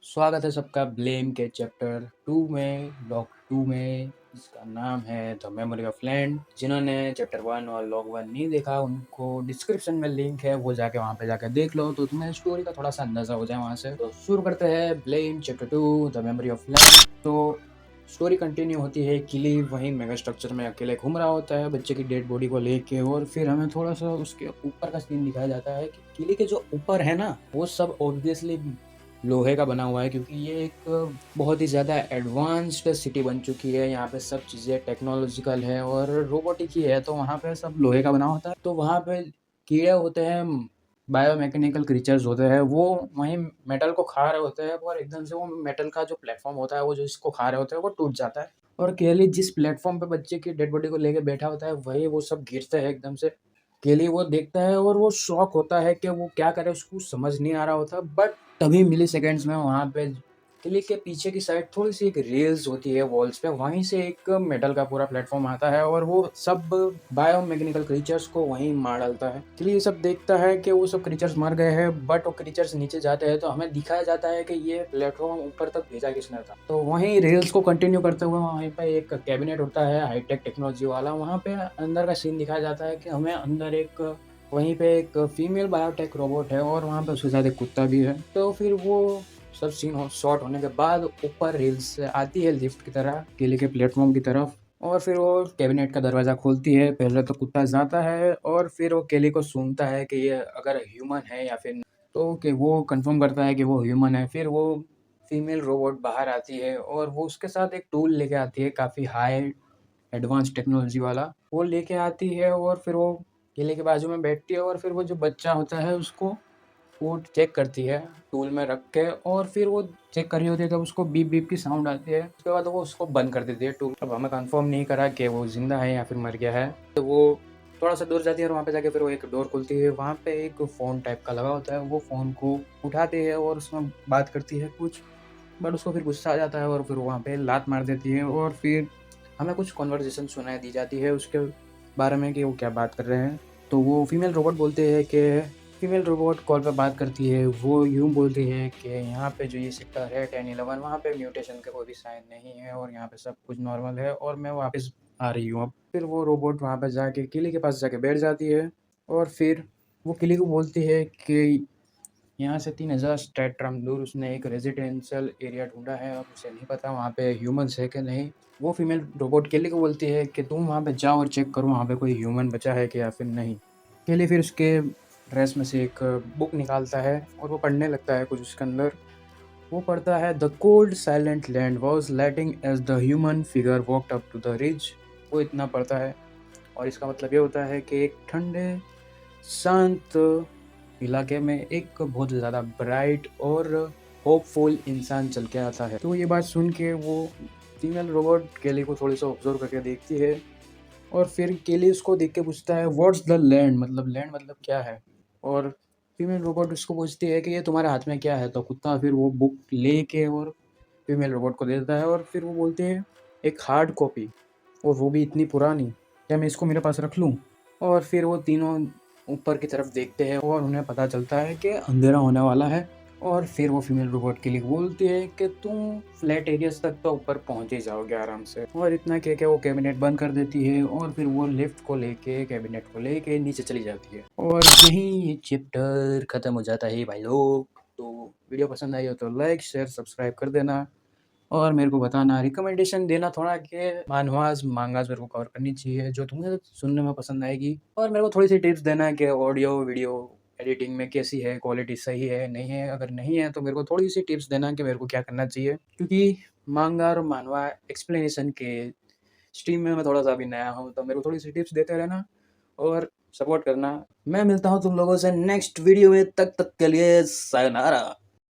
स्वागत है सबका ब्लेम के चैप्टर 2 में, लॉग 2 में, जिसका नाम है द मेमोरी ऑफ लैंड। जिन्होंने चैप्टर 1 और लॉग 1 नहीं देखा, उनको डिस्क्रिप्शन में लिंक है, वो जाके वहाँ पे जाके देख लो तो तुम्हें स्टोरी का थोड़ा सा अंदाजा हो जाए वहाँ से। तो शुरू करते हैं blame chapter 2 the memory of land. तो स्टोरी कंटिन्यू होती है। किली वहीं मेगा स्ट्रक्चर में अकेले घूम रहा होता है बच्चे की डेड बॉडी को लेके, और फिर हमें थोड़ा सा उसके ऊपर का सीन दिखाया जाता है कि किली के जो ऊपर है ना, वो सब ऑब्वियसली लोहे का बना हुआ है, क्योंकि ये एक बहुत ही ज़्यादा एडवांस्ड सिटी बन चुकी है। यहाँ पे सब चीज़ें टेक्नोलॉजिकल है और रोबोटिक ही है, तो वहाँ पे सब लोहे का बना होता है। तो वहाँ पे कीड़े होते हैं, बायोमैकेनिकल क्रीचर्स होते हैं, वो वहीं मेटल को खा रहे होते हैं, और एकदम से वो मेटल का जो प्लेटफॉर्म होता है, वो जो इसको खा रहे होते हैं, वो टूट जाता है। और केली जिस प्लेटफॉर्म पे बच्चे की डेड बॉडी को लेके बैठा होता है, वही वो सब गिरते हैं एकदम से। केली वो देखता है और वो शॉक होता है कि वो क्या करे, उसको समझ नहीं आ रहा होता। बट तभी मिली सेकेंड्स में वहाँ पे किले के पीछे की साइड थोड़ी सी एक रेल्स होती है वॉल्स पे, वहीं से एक मेटल का पूरा प्लेटफॉर्म आता है और वो सब बायोमैकेनिकल क्रीचर्स को वहीं मार डालता है। किले ये सब देखता है कि वो सब क्रीचर्स मर गए हैं, बट वो क्रीचर्स नीचे जाते हैं तो हमें दिखाया जाता है कि ये प्लेटफॉर्म ऊपर तक भेजा किसने था। तो वहीं रेल्स को कंटिन्यू करते हुए वहीं पे एक कैबिनेट होता है हाईटेक टेक्नोलॉजी वाला, वहाँ पे अंदर का सीन दिखाया जाता है कि हमें अंदर एक वहीं पे एक फीमेल बायोटेक रोबोट है और वहाँ पे उसके साथ एक कुत्ता भी है। तो फिर वो सब सीन शॉर्ट होने के बाद ऊपर रील्स आती है लिफ्ट की तरह किले के प्लेटफॉर्म की तरफ, और फिर वो कैबिनेट का दरवाज़ा खोलती है। पहले तो कुत्ता जाता है और फिर वो केली को सूंघता है कि ये अगर ह्यूमन है या फिर, तो कि वो कंफर्म करता है कि वो ह्यूमन है। फिर वो फीमेल रोबोट बाहर आती है और वो उसके साथ एक टूल लेके आती है, काफ़ी हाई एडवांस टेक्नोलॉजी वाला वो लेके आती है, और फिर वो केले के बाजू में बैठती है और फिर वो जो बच्चा होता है उसको वो चेक करती है टूल में रख के, और फिर वो चेक कर रही होती है तो उसको बीप बीप की साउंड आती है। उसके बाद वो उसको बंद कर देती है टूल। अब हमें कंफर्म नहीं करा कि वो जिंदा है या फिर मर गया है। तो वो थोड़ा सा दूर जाती है और वहाँ पे जाके फिर वो एक डोर खुलती है, वहाँ पे एक फ़ोन टाइप का लगा होता है। वो फ़ोन को उठाती है और उसमें बात करती है कुछ, बट उसको फिर गुस्सा आ जाता है और फिर वहाँ पे लात मार देती है, और फिर हमें कुछ कन्वर्सेशन सुनाई दी जाती है उसके बारे में कि वो क्या बात कर रहे हैं। तो वो फीमेल रोबोट बोलते हैं कि फीमेल रोबोट कॉल पे बात करती है, वो यूँ बोलती है कि यहाँ पे जो ये सेक्टर है 10-11, वहाँ पे म्यूटेशन का कोई भी साइन नहीं है और यहाँ पे सब कुछ नॉर्मल है और मैं वापस आ रही हूँ अब। फिर वो रोबोट वहाँ पे जाके किले के पास जाके बैठ जाती है, और फिर वो किले को बोलती है कि यहाँ से 3000 स्टेट्राम दूर उसने एक रेजिडेंशियल एरिया ढूंढा है, अब उसे नहीं पता वहाँ पे ह्यूमंस है कि नहीं। वो फीमेल रोबोट केली को बोलती है कि तुम वहाँ पे जाओ और चेक करो वहाँ पे कोई ह्यूमन बचा है कि या फिर नहीं। केली फिर उसके ड्रेस में से एक बुक निकालता है और वो पढ़ने लगता है कुछ उसके अंदर। वो पढ़ता है the cold silent land was lighting as the human figure walked up to the ridge. वो इतना पढ़ता है और इसका मतलब ये होता है कि एक ठंडे शांत इलाके में एक बहुत ज़्यादा ब्राइट और होपफुल इंसान चल के आता है। तो ये बात सुन के वो फीमेल रोबोट केली को थोड़ी सा ऑब्जर्व करके देखती है, और फिर केली उसको देख के पूछता है व्हाट्स द लैंड, मतलब लैंड मतलब क्या है। और फीमेल रोबोट उसको पूछती है कि ये तुम्हारे हाथ में क्या है। तो कुत्ता फिर वो बुक लेके और फीमेल रोबोट को देता है, और फिर वो बोलते हैं एक हार्ड कॉपी, और वो भी इतनी पुरानी, क्या मैं इसको मेरे पास रख लूँ। और फिर वो तीनों ऊपर की तरफ देखते हैं और उन्हें पता चलता है कि अंधेरा होने वाला है। और फिर वो फीमेल रोबोट के लिए बोलती है कि तुम फ्लैट एरियाज तक तो ऊपर पहुंच ही जाओगे आराम से। और इतना कह के वो कैबिनेट बंद कर देती है और फिर वो लिफ्ट को लेके कैबिनेट को लेके नीचे चली जाती है, और यहीं ये चैप्टर खत्म हो जाता है भाई लोग। तो वीडियो पसंद आई हो तो लाइक शेयर सब्सक्राइब कर देना, और मेरे को बताना, रिकमेंडेशन देना थोड़ा कि मानवास मांगास मेरे को कवर करनी चाहिए जो तुम्हें सुनने में पसंद आएगी, और मेरे को थोड़ी सी टिप्स देना कि ऑडियो वीडियो एडिटिंग में कैसी है, क्वालिटी सही है नहीं है। अगर नहीं है तो मेरे को थोड़ी सी टिप्स देना कि मेरे को क्या करना चाहिए, क्योंकि मांगा और मानवा एक्सप्लेनेशन के स्ट्रीम में मैं थोड़ा सा अभी नया हूँ, तो मेरे को थोड़ी सी टिप्स देते रहना और सपोर्ट करना। मैं मिलता हूँ तुम लोगों से नेक्स्ट वीडियो में, तक के लिए सायोनारा।